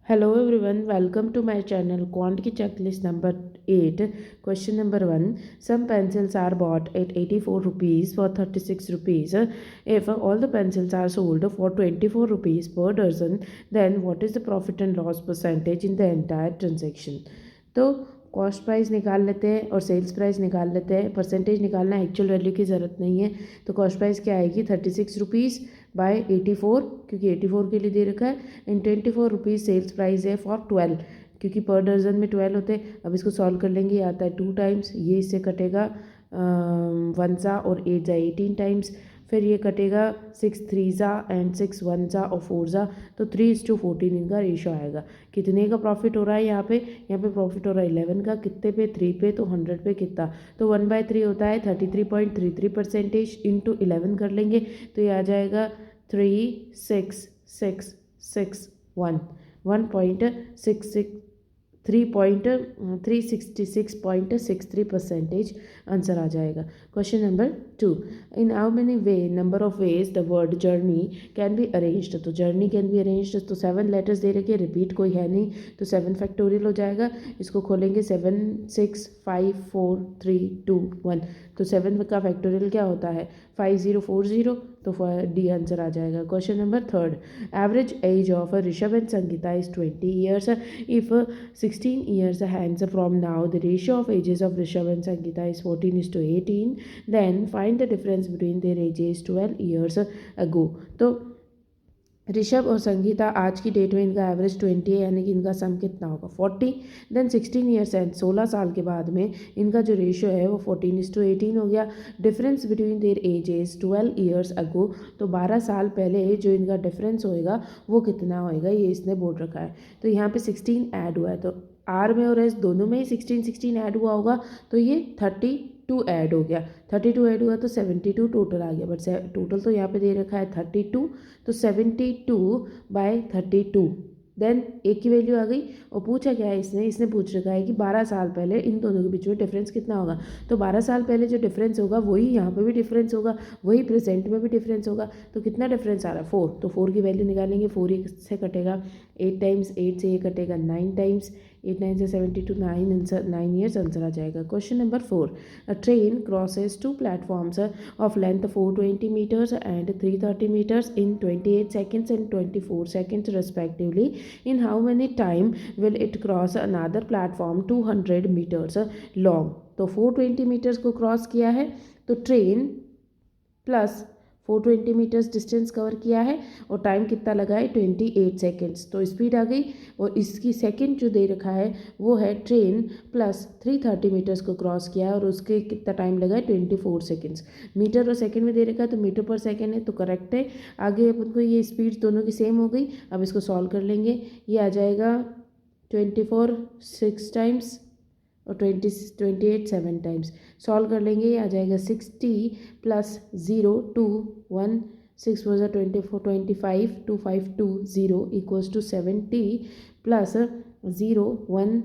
Hello everyone, welcome to my channel Quant की checklist number 8. Question number 1. Some pencils are bought at 84 rupees for 36 rupees. If all the pencils are sold for 24 rupees per dozen, then what is the profit and loss percentage in the entire transaction? तो cost price निकाल लेते हैं और sales price निकाल लेते हैं। Percentage निकालना, actual value की ज़रूरत नहीं है। तो कॉस्ट प्राइस क्या आएगी 36 रुपीज़ बाय 84, क्योंकि 84 के लिए दे रखा है, एंड 24 रुपीज़ सेल्स प्राइस है फॉर 12, क्योंकि पर डजन में 12 होते हैं। अब इसको सॉल्व कर लेंगे, ये आता है 2 टाइम्स, ये इससे कटेगा 1 ज़ा और 8 ज़ा 18 टाइम्स, फिर ये कटेगा 6 3 ज़ा एंड 6 1 ज़ा और 4 ज़ा, तो 3:14 इनका रेशो आएगा। कितने का प्रॉफिट हो रहा है यहाँ पे प्रॉफिट हो रहा है 11 का। कितने पे? 3 पे, तो 100 पे कितना? तो 1/3 होता है 33.33% इंटू 11 कर लेंगे, तो ये आ जाएगा 3661 1.66 366.63% आंसर आ जाएगा। Question number 2. In how many number of ways the word journey can be arranged? तो जर्नी कैन बी अरेंज्ड, तो 7 लेटर्स दे रखे, रिपीट कोई है नहीं, तो 7 फैक्टोरियल हो जाएगा। इसको खोलेंगे 7 6 5 4 3 2 1, तो 7 का फैक्टोरियल क्या होता है 5040, तो डी आंसर आ जाएगा। Question number 3. Average age of Rishabh and Sangeeta is 20 years. If 16 years hence from now the ratio of ages of Rishabh and Sangeeta is 14:18, then find the difference between their ages 12 years ago. तो ऋषभ और संगीता आज की date में इनका average 20 है, यानी कि इनका सम कितना होगा 40। देन 16 ईयर्स एंड 16 साल के बाद में इनका जो रेशियो है वो 14:18 हो गया। Difference between their edges 12 years ago, तो 12 साल पहले जो इनका डिफरेंस होएगा वो कितना होएगा, ये इसने बोल रखा है। तो यहाँ पे 16 ऐड हुआ है, तो आर में और एस दोनों में ही 16 ऐड हुआ होगा, तो ये 32 ऐड हो गया। 32 ऐड हुआ तो 72 टोटल आ गया, बट टोटल तो यहाँ पे दे रखा है 32, तो 72/32। देन एक की वैल्यू आ गई, और पूछा क्या है इसने पूछ रखा है कि 12 साल पहले इन दोनों के बीच में डिफरेंस कितना होगा। तो 12 साल पहले जो डिफरेंस होगा वही यहाँ पे भी डिफरेंस होगा, वही प्रेजेंट में भी डिफरेंस होगा। तो कितना डिफरेंस आ रहा है 4, तो 4 की वैल्यू निकालेंगे, 4 से कटेगा 8 टाइम्स, 8 से ये कटेगा 9 टाइम्स, 8 9 से 72, 9 ईयर्स आंसर आ जाएगा। Question number 4. A train crosses 2 platforms of length 420 meters and 330 meters in 28 seconds and 24 seconds respectively. In how many time will it cross another platform 200 meters long? तो 420 metres को cross किया है, तो train plus 420 metres distance cover किया है, और time कितना लगा है 28 सेकेंड्स, तो स्पीड आ गई। और इसकी सेकंड जो दे रखा है वो है ट्रेन प्लस 330 मीटर्स को क्रॉस किया है, और उसके कितना टाइम लगा है 24 सेकेंड्स। मीटर और सेकंड में दे रखा है, तो मीटर पर सेकंड है, तो करेक्ट है। आगे अपन को ये स्पीड दोनों की सेम हो गई। अब इसको सॉल्व कर लेंगे, ये आ जाएगा 24 6 टाइम्स और 28 7 टाइम्स। सॉल्व कर लेंगे, ये आ जाएगा 60 प्लस 0 2 1 6 4 24 25 2 5 2 0 इक्वल्स टू 70 प्लस 0 1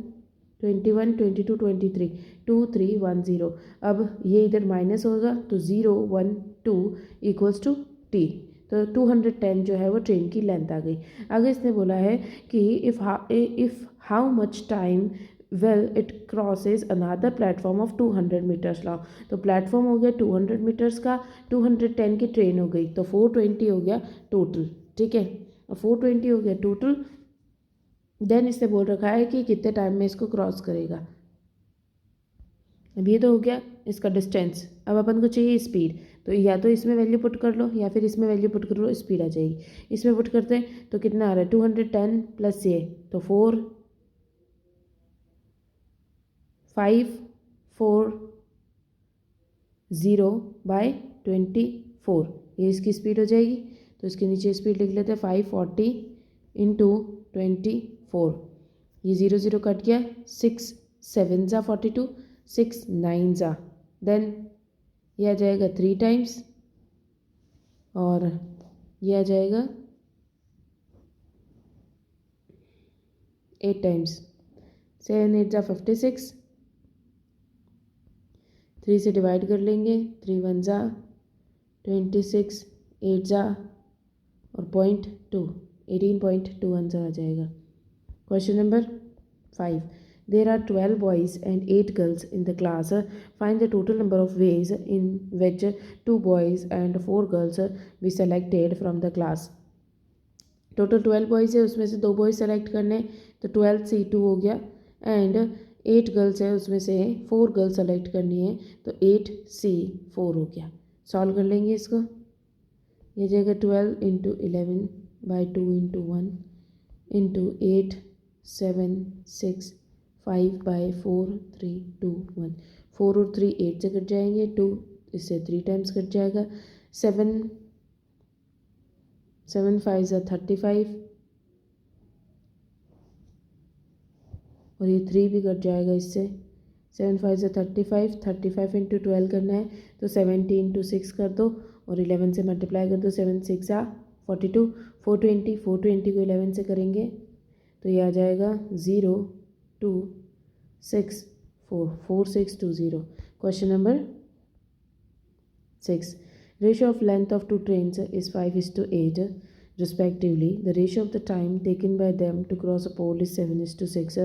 21 22 23 2 3 1 0। अब ये इधर माइनस होगा, तो 0 1 2 इक्वल्स टू टी, तो 210 जो है वो ट्रेन की लेंथ आ गई। आगे इसने बोला है कि if how much time well it crosses another platform of 200 metres long. तो प्लेटफॉर्म हो गया 200 मीटर्स का, 210 की ट्रेन हो गई, तो 420 हो गया टोटल। ठीक है, और 420 हो गया टोटल। देन इसने बोल रखा है कि कितने टाइम में इसको क्रॉस करेगा। अब ये तो हो गया इसका डिस्टेंस। अब अपन को चाहिए स्पीड, तो या तो इसमें वैल्यू पुट कर लो या फिर इसमें वैल्यू पुट कर लो, स्पीड आ जाएगी। इसमें पुट करते हैं तो कितना आ रहा है 210 प्लस ये, तो 4 5 4 0/24, ये इसकी स्पीड हो जाएगी। तो इसके नीचे स्पीड लिख लेते हैं 540 इंटू 24, ये 0 0 कट गया, 6 7 ज़ा 42, 6 9 ज़ा, देन ये आ जाएगा 3 टाइम्स, और ये आ जाएगा 8 टाइम्स, 7 8 ज़ा 56, 3 से डिवाइड कर लेंगे, 3 1 ज़ा 26, 8 ज़ा और 0.2, 18.2 आंसर आ जाएगा। Question number 5. There are 12 boys and 8 girls in the class. Find the total number of ways in which 2 boys and 4 girls be selected from the class. Total 12 boys है, उसमें से 2 बॉयज़ सेलेक्ट करने, तो 12C2 हो गया, and 8 girls है, उसमें से 4 गर्ल्स सेलेक्ट करनी है, तो 8C4 हो गया. सॉल्व कर लेंगे इसको. ये जाएगा 12 into 11 by 2 into 1 into 8 7 6 5 by 4 3 2 1. 4 और 3 8 से कट जाएंगे, 2 इससे 3 टाइम्स कट जाएगा, 7 5 ज़ा 35 और ये 3 भी कट जाएगा इससे. 7 5 ज़ा 35, 35 इंटू 12 करना है, तो 70 इंटू 6 कर दो और 11 से मल्टीप्लाई कर दो. 7 6 ज़ा 42, 420 को 11 से करेंगे तो ये आ जाएगा 0 2 6 4 4 6 2 0. Question number 6. Ratio of length of two trains is 5:8 respectively. The ratio of the time taken by them to cross a pole is 7:6.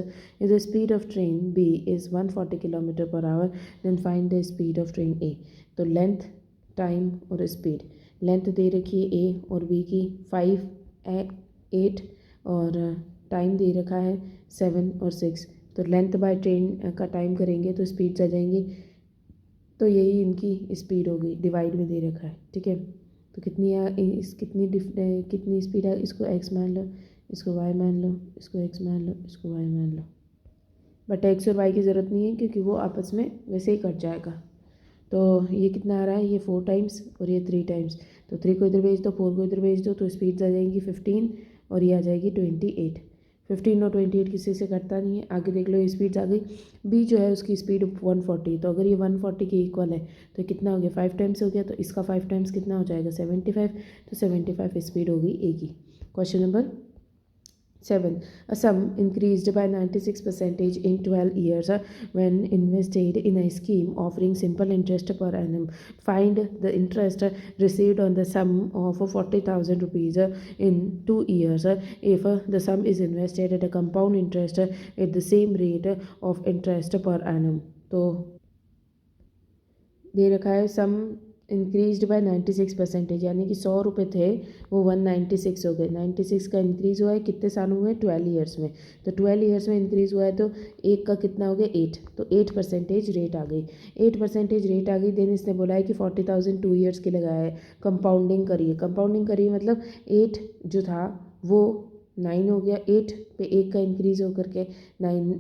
If the speed of train B is 140 km per hour, then find the speed of train A. तो length, time और speed. Length दे रखी है A और B की 5 8 और time दे रखा है 7 और 6. तो लेंथ बाय ट्रेन का टाइम करेंगे तो स्पीड आ जाएंगी, तो यही इनकी स्पीड होगी, डिवाइड में दे रखा है. ठीक है, तो कितनी है, कितनी स्पीड है, इसको x मान लो, इसको y मान लो, इसको x मान लो, इसको y मान लो. बट x और y की ज़रूरत नहीं है क्योंकि वो आपस में वैसे ही कट जाएगा. तो ये कितना आ रहा है, ये 4 टाइम्स और ये 3 टाइम्स, तो 3 को इधर भेज दो, 4 को इधर भेज दो, तो स्पीड आ जाएंगी 15 और ये आ जाएगी 28. 15 और 28 किसी से कटता नहीं है. आगे देख लो, ये स्पीड आ गई. बी जो है उसकी स्पीड 140, तो अगर ये 140 के इक्वल है तो कितना हो गया, 5 टाइम्स हो गया, तो इसका 5 टाइम्स कितना हो जाएगा, 75. तो 75 स्पीड होगी ए की. Question number 7. A sum increased by 96% in 12 years when invested in a scheme offering simple interest per annum. Find the interest received on the sum of 40,000 rupees in 2 years if the sum is invested at a compound interest at the same rate of interest per annum. तो दे रखा है सम increased by 96%, यानी कि 100 रुपये थे वो 196 हो गए. 96 का इंक्रीज़ हुआ है, कितने साल हुए, 12 ईयर्स में. तो 12 ईयर्स में इंक्रीज़ हुआ है तो एक का कितना हो गया, 8. तो 8% रेट आ गई. 8% रेट आ गई. देन इसने बोला है कि 40,000 2 ईयर्स के लगाया है. कंपाउंडिंग करिए मतलब 8 जो था वो 9 हो गया. 8 पे 1 का इंक्रीज़ होकर के 9.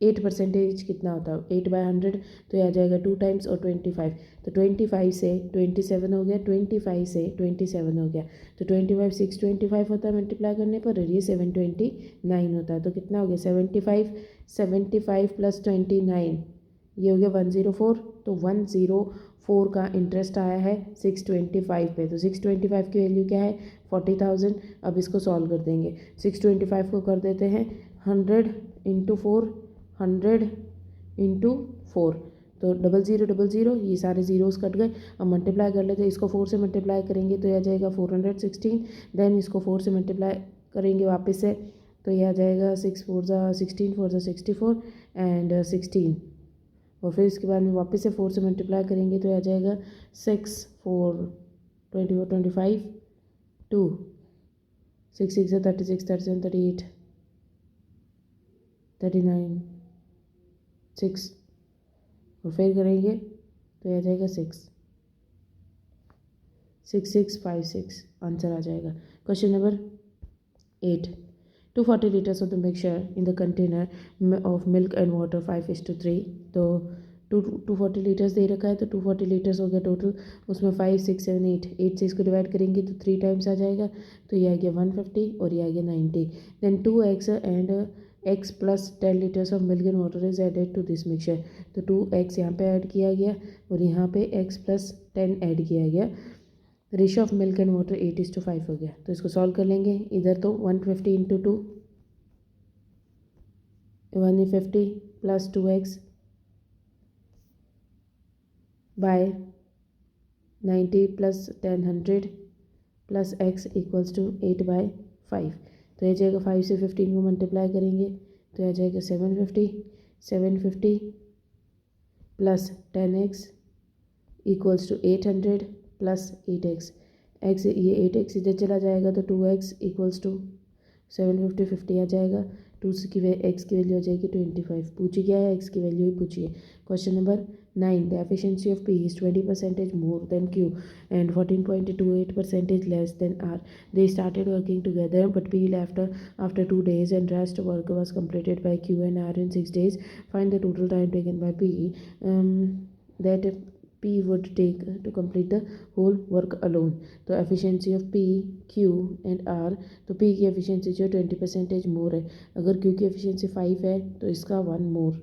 8% कितना होता है, 8/100, तो यह आ जाएगा 2 टाइम्स और 25. तो 25 से 27 हो गया, 25 से 27 हो गया, तो 25 625 होता है मल्टीप्लाई करने पर, और ये 729 होता है. तो कितना हो गया, 75 प्लस 29, ये हो गया 104. तो 104 का इंटरेस्ट आया है 625 पे. तो 625 की वैल्यू क्या है, 40,000. अब इसको सॉल्व कर देंगे. 625 को कर देते हैं 100 इंटू 4, 100 इंटू 4, तो 000, ये सारे ज़ीरोज़ कट गए. अब मल्टीप्लाई कर लेते हैं, इसको 4 से मल्टीप्लाई करेंगे तो यह आ जाएगा 416. देन इसको 4 से मल्टीप्लाई करेंगे वापस से, तो यह आ जाएगा 6 4 ज़ा 16, 4 ज़ा 64 एंड 16. और फिर इसके बाद में वापस से 4 से मल्टीप्लाई करेंगे तो यह आ जाएगा 6 4 24 25 2 6 6 ज़ा 36 37 38 39 6, और फिर करेंगे तो यह आ जाएगा 6 6 6 5 6, आंसर आ जाएगा. Question number 8. 240 liters of the mixture in the container of milk and water 5:3. तो 240 लीटर्स दे रखा है, तो 240 लीटर्स हो गया टोटल. उसमें 5 6 7 8 से इसको डिवाइड करेंगे तो 3 टाइम्स आ जाएगा, तो ये आ गया 150 और ये आ गया 90. Then 2x and x plus 10 litres of milk and water is added to this mixture. तो 2x यहाँ पे ऐड किया गया और यहाँ पे x प्लस 10 ऐड किया गया. Ratio of milk and water 8:5 हो गया. तो इसको सॉल्व कर लेंगे. इधर तो 150 into 2 150 plus 2x by 90 plus 10 100 plus x equals to 8/5. तो यह जाएगा 5 से 15 को मल्टीप्लाई करेंगे तो यह जाएगा 750 plus 10x equals to 800 plus 8x x ये 8x इधर चला जाएगा तो 2x इक्वल्स टू 750 आ जाएगा। की एक्स की वैल्यू आ जाएगी 25। पूछी क्या है, एक्स की वैल्यू ही पूछी है। Question number 9, the efficiency of P is 20% more than Q and 14.28% less than R. They started working together but P left after 2 days and rest work was completed by Q and R in 6 days. Find the total time taken by P that P would take to complete the whole work alone. तो efficiency of P, Q and R, तो P की efficiency जो 20% मोर है, अगर Q की efficiency 5 है तो इसका 1 मोर।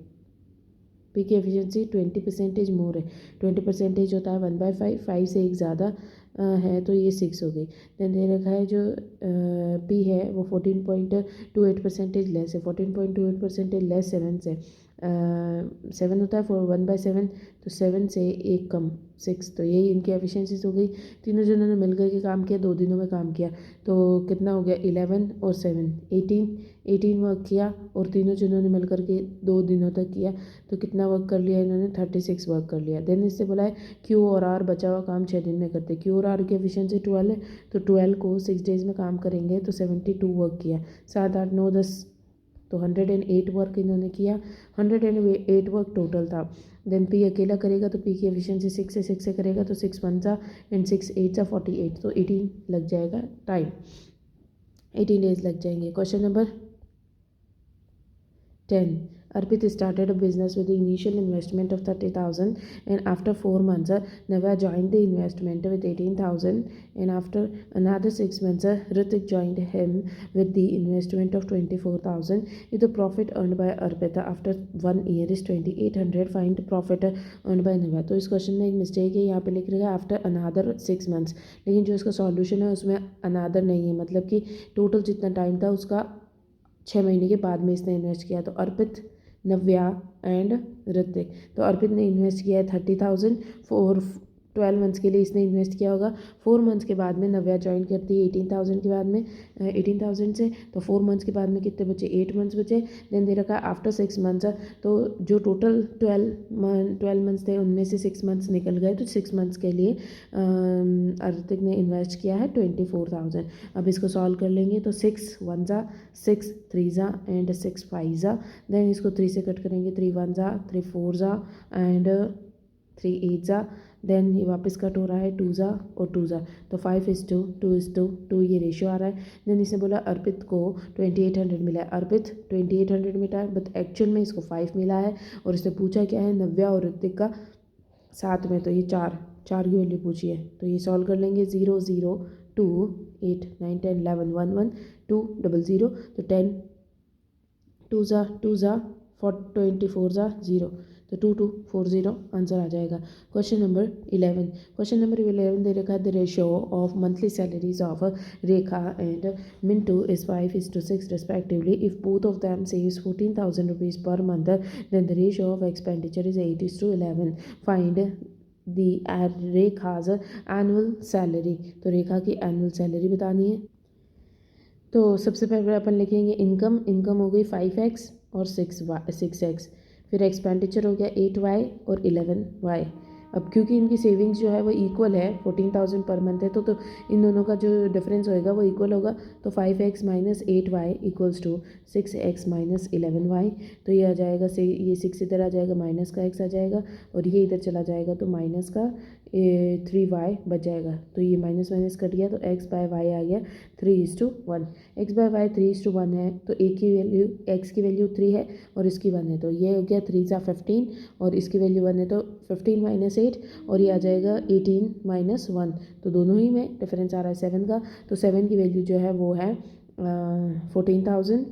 P की efficiency 20% मोर है, 20% होता है 1/5, 5 से एक ज़्यादा है तो ये 6 हो गई। देन दे रखा है जो P है वो 14.28% लेस है, 14.28% लेस 7 से 7 होता है 1/7, तो 7 से एक कम 6, तो यही इनकी एफिशिएंसीज हो गई। तीनों जनों ने मिलकर के काम किया, 2 दिनों में काम किया, तो कितना हो गया 11 और 7 18 वर्क किया, और तीनों जनों ने मिलकर के 2 दिनों तक किया, तो कितना वर्क कर लिया इन्होंने 36 वर्क कर लिया। देन इससे बोला है क्यू और आर बचा हुआ काम 6 दिन में करते। क्यू और आर की एफिशिएंसी 12 है, तो 12 को 6 डेज़ में काम करेंगे तो 72 वर्क किया। 7 8 9 10, तो 108 वर्क इन्होंने किया, 108 वर्क टोटल था। देन पी अकेला करेगा तो पी की एफिशिएंसी 6 से करेगा तो 6 1 सा एंड 6 8 सा 48, तो 18 लग जाएगा टाइम, 18 डेज लग जाएंगे। Question number 10. Arpit started a business with the initial investment of 30,000 and after 4 months, Navya joined the investment with 18,000 and after another 6 months, Ritik joined him with the investment of 24,000. If the profit earned by Arpit after 1 year is 2,800, find profit earned by Navya. तो इस question में एक mistake है, यहाँ पे लिख रहा है आफ्टर अनादर 6 मंथ्स, लेकिन जो इसका सॉल्यूशन है उसमें अनादर नहीं है, मतलब कि टोटल जितना टाइम था उसका 6 महीने के बाद में इसने इन्वेस्ट किया। तो अर्पित, नव्या एंड ऋतिक, तो अर्पित ने इन्वेस्ट किया है 30,000 फॉर 12 मंथ्स के लिए इसने इन्वेस्ट किया होगा। 4 मंथ्स के बाद में नव्या ज्वाइन करती है 18,000 के बाद में 18,000 से, तो 4 मंथ्स के बाद में कितने बचे 8 मंथ्स बचे। देन दे रखा आफ्टर 6 मंथ्स, तो जो टोटल 12 मंथ्स थे उनमें से 6 मंथ्स निकल गए, तो 6 मंथ्स के लिए ऋतिक ने इन्वेस्ट किया है 24,000। अब इसको सॉल्व कर लेंगे तो 6 1 ज़ा 6 3 ज़ा एंड 6 5 ज़ा, देन इसको 3 से कट करेंगे 3 1 ज़ा 3 4 ज़ा एंड 3 8 ज़ा, देन ये वापस कट हो रहा है 2 ज़ा और 2 ज़ा, तो 5:2 ये रेशियो आ रहा है। देन इसने बोला अर्पित को 2800 मिला है, अर्पित 2800 मिला है, बट एक्चुअल में इसको 5 मिला है, और इसने पूछा क्या है नव्या और ऋतिक का साथ में, तो ये 4 की वैल्यू पूछी है। तो ये सॉल्व कर लेंगे 0 0 2 8 9 10 11 1 1 2 0 0, तो 10 2 ज़ा 24 ज़ा 0, तो 2240 आंसर आ जाएगा। क्वेश्चन नंबर 11 दे रखा है the ratio of monthly salaries of Rekha and Mintu is 5:6 respectively. If both of them saves 14,000 rupees per month then the ratio of expenditure is 8:11। Find the Rekha's annual salary, तो रेखा की एनुअल सैलरी बतानी है। तो सबसे पहले अपन लिखेंगे इनकम हो गई 5x और 6x, फिर एक्सपेंडिचर हो गया 8y और 11y। अब क्योंकि इनकी सेविंग्स जो है वो इक्वल है 14,000 पर मंथ है, तो इन दोनों का जो डिफरेंस होएगा वो इक्वल होगा, तो 5x minus 8y equals to 6x minus 11y। तो ये आ जाएगा से ये 6 इधर आ जाएगा, माइनस का x आ जाएगा, और ये इधर चला जाएगा तो माइनस का 3y बच जाएगा। तो ये माइनस माइनस कट गया तो x बाय वाई आ गया 3:1। x बाय वाई 3:1 है, तो एक की वैल्यू x की वैल्यू 3 है और इसकी 1 है, तो ये हो गया 3 सा 15 और इसकी वैल्यू 1 है, तो 15 माइनस 8 और ये आ जाएगा 18 माइनस 1, तो दोनों ही में डिफरेंस आ रहा है 7 का, तो 7 की वैल्यू जो है वो है 14,000,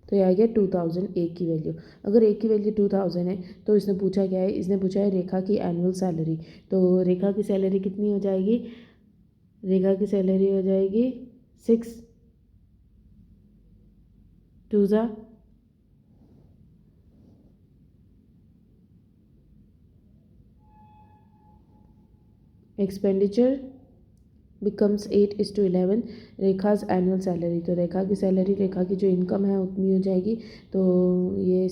तो ये आ गया 2,000 एक की वैल्यू। अगर एक की वैल्यू 2,000 है तो इसने पूछा क्या है, इसने पूछा है रेखा की एनुअल सैलरी। तो रेखा की सैलरी कितनी हो जाएगी, रेखा की सैलरी हो जाएगी 6 2 ज़ा expenditure becomes 8:11 Rekha's annual salary. तो रेखा की सैलरी, रेखा की जो इनकम है उतनी हो जाएगी। तो ये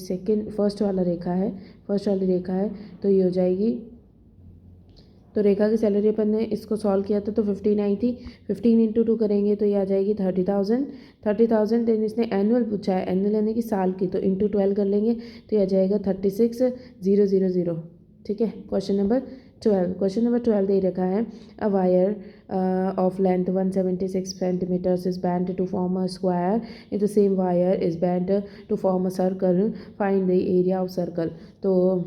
फर्स्ट वाला रेखा है, फर्स्ट वाली रेखा है, तो ये हो जाएगी। तो रेखा की सैलरी अपन ने इसको सॉल्व किया था तो 15 आई थी। 15 इंटू 2 करेंगे तो ये आ जाएगी 30,000। 30,000 देन इसने एनुअल पूछा है, एनुअल यानी कि साल की, तो इंटू 12 कर लेंगे तो ये आ जाएगा 36,000। ठीक है। क्वेश्चन नंबर 12, क्वेश्चन नंबर 12 दे रखा है a wire of length 176 centimeters is bent to form a square if the same wire is bent to form a circle, find the area of circle। तो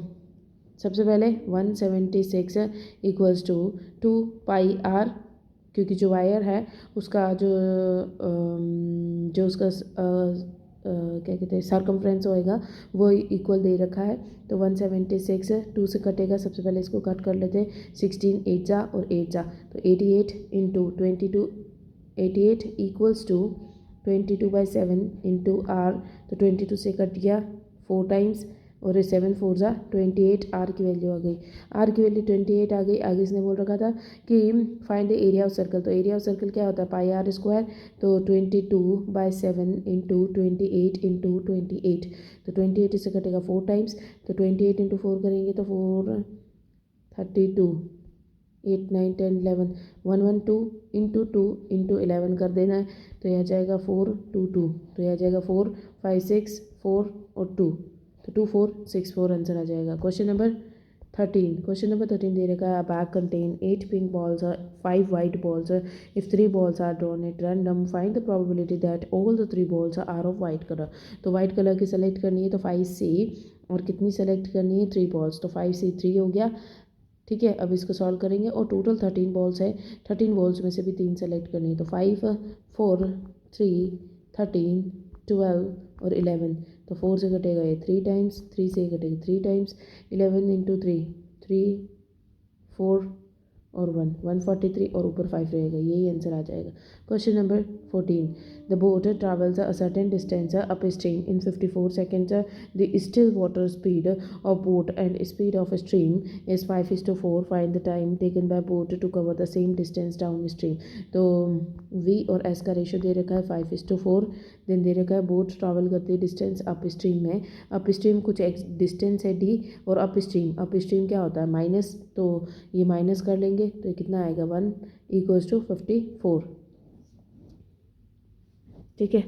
सबसे पहले 176 इक्वल्स टू 2πr, क्योंकि जो wire है उसका जो उसका क्या कहते हैं सरकमफ्रेंस होएगा वो इक्वल दे रखा है। तो 176 2 से कटेगा, सबसे पहले इसको कट कर लेते हैं। 16 8 जा और 8 जा, तो 88 into 22, 88 equals to 22/7 into R. तो 22 से कट गया 4 टाइम्स और 7 4 जा 28, आर की वैल्यू आ गई। आर की वैल्यू 28 आ गई। आगे इसने बोल रखा था कि find the area of circle. तो एरिया ऑफ सर्कल क्या होता है, पाई आर स्क्वायर। तो 22/7 इंटू 28 इंटू 28, तो 28 इससे कटेगा 4 टाइम्स। तो 28 इंटू 4 करेंगे तो 4 32 8 9 10 11 112 इंटू 2 इंटू 11 कर देना है। तो यह आ जाएगा 4 2 2, तो यह आ जाएगा 4 5 6 4 और 2, तो 2464 आंसर आ जाएगा। क्वेश्चन नंबर 13, क्वेश्चन नंबर 13 दे रखा है बैग कंटेन 8 पिंक बॉल्स और 5 white balls. If 3 balls are drawn at random find the probability that all the 3 balls are of white colour. तो वाइट कलर की सेलेक्ट करनी है तो 5C, और कितनी सेलेक्ट करनी है 3 बॉल्स, तो 5C 3 हो गया। ठीक है, अब इसको सॉल्व करेंगे और टोटल 13 बॉल्स है। 13 बॉल्स में से भी 3 सेलेक्ट करनी है, तो 5 4 3 13 12 और 11। तो 4 से कटेगा ये 3 टाइम्स, 3 से कटेगा 3 टाइम्स, 11 इंटू 3 3 4 और 1 143 और ऊपर 5 रहेगा, यही आंसर आ जाएगा। Question number 14, the boat travels a certain distance upstream in 54 seconds. The still water speed of boat and speed of stream is 5:4। Find the time taken by boat to cover the same distance downstream. तो V और S का ratio दे रखा है 5:4। Then they रखा है boat travel करती है डिस्टेंस अप स्ट्रीम में। अप स्ट्रीम कुछ डिस्टेंस है D, और अप स्ट्रीम क्या होता है माइनस, तो ये माइनस कर लेंगे तो ये कितना आएगा 1 इक्वल्स टू 54। ठीक है।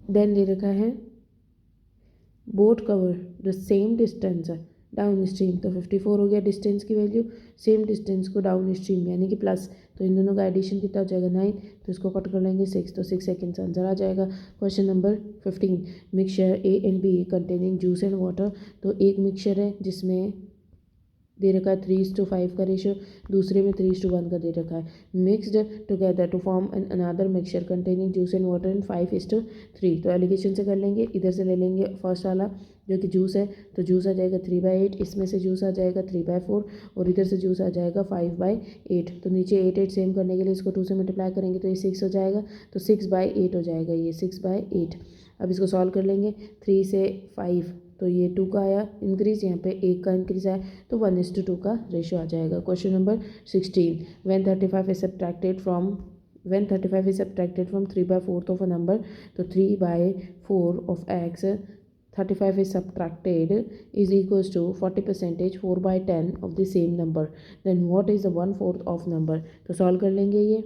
देन दे रखा है boat cover the same distance downstream, तो 54 हो गया डिस्टेंस की वैल्यू। सेम डिस्टेंस को डाउन स्ट्रीम यानी कि प्लस, तो इन दोनों का एडिशन कितना हो जाएगा 9, तो इसको कट कर लेंगे 6, तो 6 सेकेंड्स आंसर आ जाएगा। Question number 15, mixture A and B containing juice and water. तो एक मिक्सचर है जिसमें दे रखा है 3:5 का रेशियो, दूसरे में 3:1 का दे रखा है। Mixed together to form an another mixture containing juice and water in 5:3। तो एलिगेशन से कर लेंगे, इधर से ले लेंगे फर्स्ट वाला जो कि जूस है, तो जूस आ जाएगा 3/8, इसमें से जूस आ जाएगा 3/4 और इधर से जूस आ जाएगा 5/8। तो नीचे 8 8 सेम करने के लिए इसको 2 से मल्टीप्लाई करेंगे तो ये 6 हो जाएगा, तो 6/8 हो जाएगा, ये 6/8। अब इसको सॉल्व कर लेंगे, 3 से 5 तो ये 2 का आया इंक्रीज, यहाँ पे 1 का इंक्रीज आया, तो 1:2 का रेशियो आ जाएगा। Question number 16, when 35 is subtracted from 3/4 of a number, तो 3/4 of x 35 is subtracted is equals to 40% 4/10 of the same number, then what is the 1/4 of number। तो सॉल्व कर लेंगे ये,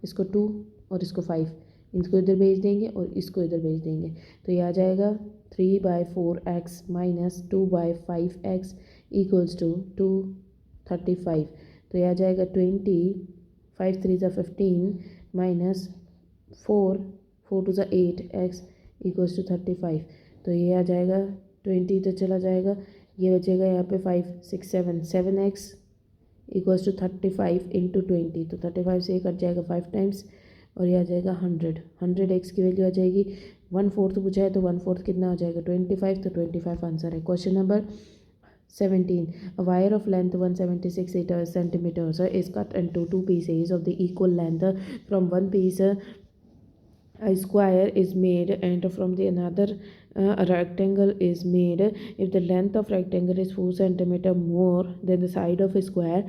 इसको 2 और इसको 5, इसको इधर भेज देंगे और इसको इधर भेज देंगे, तो ये आ जाएगा 3/4x minus 2/5x equals to 235। तो ये आ जाएगा 20, 5 3 ज़ा 15 माइनस 4 4 2 ज़ा 8x इक्वल्स टू 35। तो ये आ जाएगा 20 तो चला जाएगा, ये बचेगा यहाँ पे 5 6 7x इक्वल्स टू 35 इंटू 20, तो 35 से ये कट जाएगा 5 टाइम्स और ये आ जाएगा 100x की वैल्यू आ जाएगी। 1/4 पूछा है तो 1/4 कितना हो जाएगा 25, तो 25 आंसर है। Question number 17, a wire of length 176 centimeters is cut into 2 pieces of the equal length. From one piece a square is made and from the another a rectangle is made. If the length of rectangle is 4 centimeter more than the side of a square,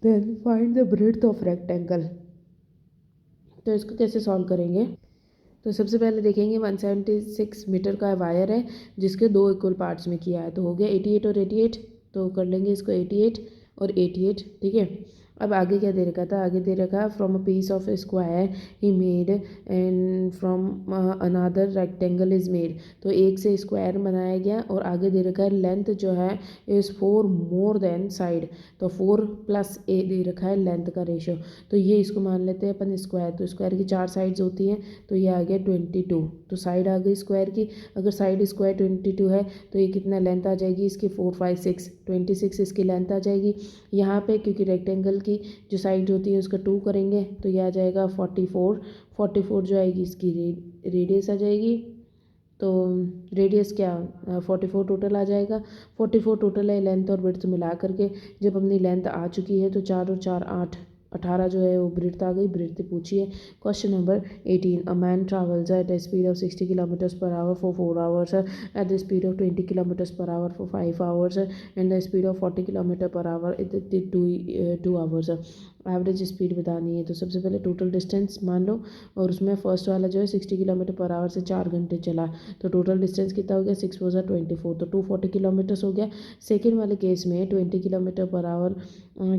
then find the breadth of rectangle. तो इसको कैसे solve करेंगे? तो सबसे पहले देखेंगे 176 metre का wire है जिसके दो इक्वल पार्ट्स में किया है, तो हो गया 88 और 88, तो कर लेंगे इसको 88 और 88, ठीक है। अब आगे क्या दे रखा था? आगे दे रखा from a piece of square ही made and from another rectangle is made. तो एक से स्क्वायर बनाया गया और आगे दे रखा है लेंथ जो है इज़ 4 मोर देन साइड, तो 4 + ए दे रखा है लेंथ का रेशो। तो ये इसको मान लेते हैं अपन स्क्वायर, तो स्क्वायर की 4 साइड्स होती हैं, तो ये आ गया 22, तो साइड आ गई स्क्वायर की। अगर साइड स्क्वायर 22 है तो ये कितना लेंथ आ जाएगी इसकी? 4 5 6 26 इसकी लेंथ आ जाएगी। यहाँ पे क्योंकि रेक्टेंगल की जो साइड होती है उसका 2 करेंगे तो ये आ जाएगा 44 जो आएगी इसकी रेडियस आ जाएगी। तो रेडियस क्या 44 टोटल आ जाएगा। 44 टोटल है लेंथ और ब्रेड्थ मिला करके। जब अपनी लेंथ आ चुकी है तो 4 और 4 8, 18 जो है वो ब्रेड्थ आ गई। ब्रेड्थ पूछिए। Question number 18, a man travels at the speed of 60 kilometres per hour for 4 hours, at the speed of 20 kilometres per hour for 5 hours, and the speed of 40 kilometre per hour it 2 hours. Average speed बतानी है। तो सबसे पहले total distance मान लो, और उसमें first वाला जो है 60 किलोमीटर पर आवर से 4 घंटे चला, तो टोटल डिस्टेंस कितना हो गया? 6 × 24, तो 240 किलोमीटर्स हो गया। सेकेंड वाले केस में 20 किलोमीटर पर आवर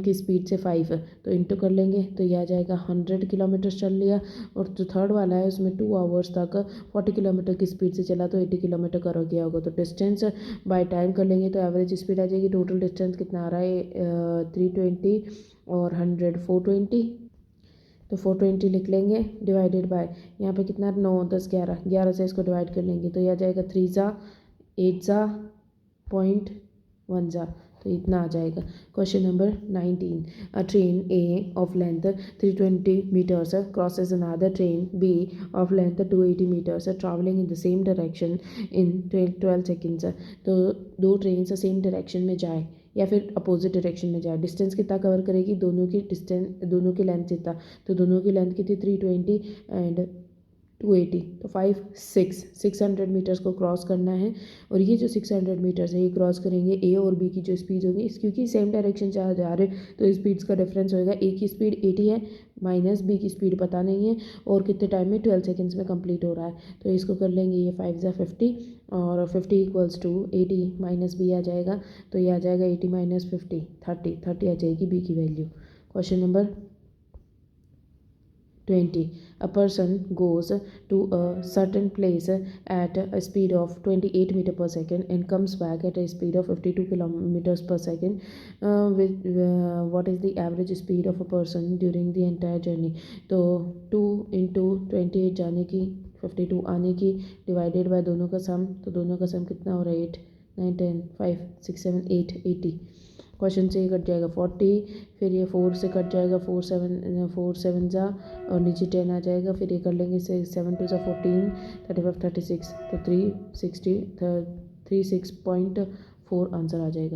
की स्पीड से 5, तो इंटू कर लेंगे तो यह आ जाएगा 100 किलोमीटर चल लिया। और जो थर्ड वाला है उसमें 2 आवर्स तक 40 किलोमीटर की स्पीड से चला, तो 80 किलोमीटर कर गया होगा। तो डिस्टेंस बाय टाइम कर लेंगे तो एवरेज स्पीड आ जाएगी। टोटल डिस्टेंस कितना आ रहा है? 320 और 100 420, तो 420 लिख लेंगे डिवाइडेड बाय यहाँ पे कितना 9 10 11 11 से इसको डिवाइड कर लेंगे तो यह आ जाएगा 3 ज़ा 8 ज़ा 0.1 ज़ा, तो इतना आ जाएगा। Question number 19, a train A of length 320 metres crosses another train B of length 280 metres travelling in the same direction in 12 seconds. तो दो ट्रेन सेम डायरेक्शन में जाए या फिर अपोजिट डायरेक्शन में जाए, डिस्टेंस कितना कवर करेगी? दोनों की डिस्टेंस, दोनों की लेंथ कितना? तो दोनों की लेंथ कितनी? 320 एंड 280, तो 600 मीटर्स को क्रॉस करना है। और ये जो 600 मीटर्स है ये क्रॉस करेंगे ए और बी की जो स्पीड होगी, इस क्योंकि सेम डायरेक्शन से जा रहे तो स्पीड्स का डिफरेंस होएगा। ए की स्पीड 80 है माइनस बी की स्पीड पता नहीं है, और कितने टाइम में? 12 सेकेंड्स में कंप्लीट हो रहा है। तो इसको कर लेंगे, ये 5 × 50 और 50 = 80 माइनस बी आ जाएगा, तो ये आ जाएगा 80 - 50 30 आ जाएगी बी की value. Question number 20, a person goes to a certain place at a speed of 28 meter per second and comes back at a speed of 52 kilometers per second. What is the average speed of a person during the entire journey? तो 2 × 28 जाने की 52 आने की divided by दोनों का सम, तो दोनों का सम कितना हो रहा है? 8 9 10 5 6 7 8 80। क्वेश्चन से ये कट जाएगा 40, फिर ये 4 से कट जाएगा 4 7 ज़ा, और नीचे 10 आ जाएगा। फिर ये कर लेंगे 7 2 ज़ा 14 35 36, तो 360 36.4 आंसर आ जाएगा।